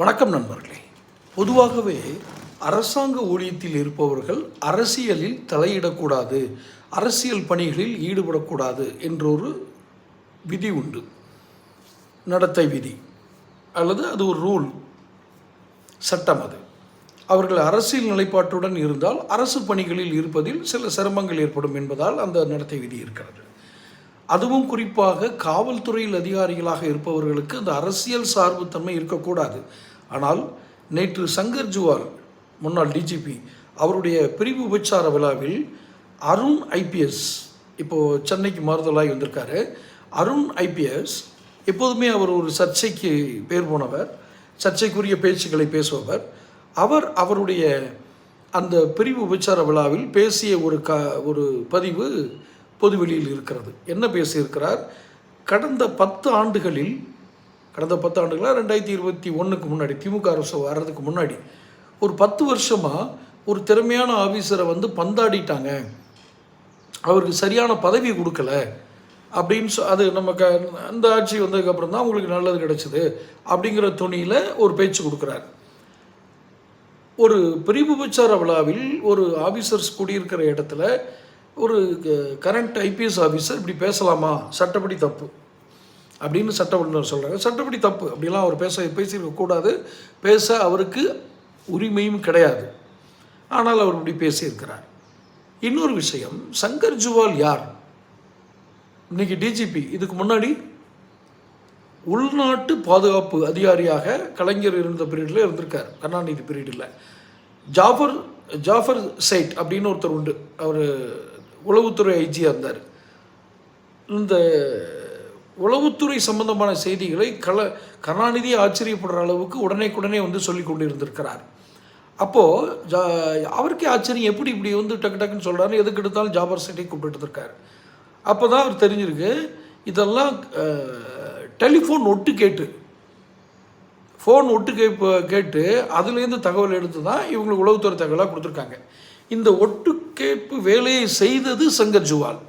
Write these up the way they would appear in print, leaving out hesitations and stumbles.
வணக்கம் நண்பர்களே. பொதுவாகவே அரசாங்க ஊழியத்தில் இருப்பவர்கள் அரசியலில் தலையிடக்கூடாது, அரசியல் பணிகளில் ஈடுபடக்கூடாது என்றொரு விதி உண்டு. நடத்தை விதி அல்லது அது ஒரு ரூல், சட்டம். அது அவர்கள் அரசியல் நிலைப்பாட்டுடன் இருந்தால் அரசு பணிகளில் இருப்பதில் சில சிரமங்கள் ஏற்படும் என்பதால் அந்த நடத்தை விதி இருக்கிறது. அதுவும் குறிப்பாக காவல்துறையில் அதிகாரிகளாக இருப்பவர்களுக்கு அந்த அரசியல் சார்புத்தன்மை இருக்கக்கூடாது. ஆனால் நேற்று சங்கர் ஜுவால், முன்னாள் டிஜிபி, அவருடைய பிரிவு உபச்சார விழாவில் அருண் ஐபிஎஸ், இப்போது சென்னைக்கு மாறுதலாகி வந்திருக்காரு. அருண் ஐபிஎஸ் எப்போதுமே அவர் ஒரு சர்ச்சைக்கு பேர் போனவர், சர்ச்சைக்குரிய பேச்சுக்களை பேசுபவர். அவருடைய அந்த பிரிவு உபச்சார விழாவில் பேசிய ஒரு பதிவு பொதுவெளியில் இருக்கிறது. என்ன பேசியிருக்கிறார்? கடந்த 10 ஆண்டுகளில் 2021 முன்னாடி, திமுக அரசு வர்றதுக்கு முன்னாடி ஒரு 10 வருஷமாக ஒரு திறமையான ஆஃபீஸரை பந்தாடிட்டாங்க, அவருக்கு சரியான பதவி கொடுக்கல அப்படின்னு அது நமக்கு அந்த ஆட்சி வந்ததுக்கப்புறம் தான் உங்களுக்கு நல்லது கிடைச்சிது அப்படிங்கிற துணியில் ஒரு பேச்சு கொடுக்குறார். ஒரு பிரிவு உபச்சார விழாவில் ஒரு ஆஃபீஸர்ஸ் கூடியிருக்கிற இடத்துல ஒரு கரண்ட் ஐபிஎஸ் ஆஃபீஸர் இப்படி பேசலாமா, சட்டப்படி தப்பு அப்படின்னு சட்ட வல்லுநர் சொல்கிறாங்க. சட்டப்படி தப்பு அப்படிலாம் அவர் பேசியிருக்கக்கூடாது, பேச அவருக்கு உரிமையும் கிடையாது. ஆனால் அவர் இப்படி பேசியிருக்கிறார். இன்னொரு விஷயம், சங்கர் ஜுவால் யார்? இன்னைக்கு டிஜிபி, இதுக்கு முன்னாடி உள்நாட்டு பாதுகாப்பு அதிகாரியாக கலைஞர் இருந்த பீரியடில் இருந்திருக்கார், கருணாநிதி பீரியடில். ஜாஃபர் சைட் அப்படின்னு ஒருத்தர் உண்டு, அவர் உளவுத்துறை ஐஜியாக இருந்தார். இந்த உளவுத்துறை சம்பந்தமான செய்திகளை கருணாநிதி ஆச்சரியப்படுற அளவுக்கு உடனே சொல்லி கொண்டு இருந்திருக்கிறார். அப்போது அவருக்கே ஆச்சரியம், எப்படி இப்படி டக்கு டக்குன்னு சொல்கிறாரு, எதுக்கு எடுத்தாலும் ஜாபர் சைட்டை கூப்பிட்டு இருக்கார். அப்போ தான் அவர் தெரிஞ்சிருக்கு, இதெல்லாம் டெலிஃபோன் ஒட்டு கேட்டு, ஃபோன் ஒட்டு கேட்டு அதுலேருந்து தகவல் எடுத்து தான் இவங்களுக்கு உளவுத்துறை தகவலாக கொடுத்துருக்காங்க. இந்த ஒட்டு கேட்பு வேலையை செய்தது சங்கர் ஜுவால்.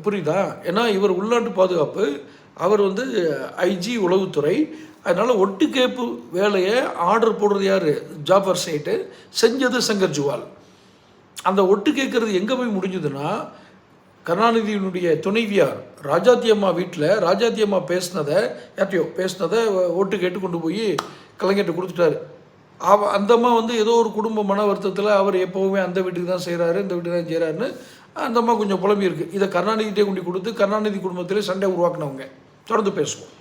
புரியுதா? ஏன்னா இவர் உள்நாட்டு பாதுகாப்பு, அவர் ஐஜி உளவுத்துறை. அதனால் ஒட்டு கேட்பு வேலையை ஆர்டர் போடுறது யார்? ஜாஃபர் சைட்டு. செஞ்சது சங்கர் ஜுவால். அந்த ஒட்டு கேட்குறது எங்கே போய் முடிஞ்சதுன்னா, கருணாநிதியினுடைய துணைவியார் ராஜாத்தி அம்மா வீட்டில் ராஜாத்தி அம்மா பேசினதை ஓட்டு கேட்டு கொண்டு போய் கலைஞர்கிட்ட கொடுத்துட்டாரு. அந்த அம்மா ஏதோ ஒரு குடும்ப மன வருத்தத்தில் அவர் எப்போவுமே அந்த வீட்டுக்கு தான் செய்கிறாரு, இந்த வீட்டுக்கு தான் செய்கிறாருன்னு அந்த அம்மா கொஞ்சம் புலம்பி இருக்குது. இதை கருணாநிதிட்டே கொண்டு கொடுத்து கருணாநிதி குடும்பத்திலே சண்டை உருவாக்குனவங்க. தொடர்ந்து பேசுவோம்.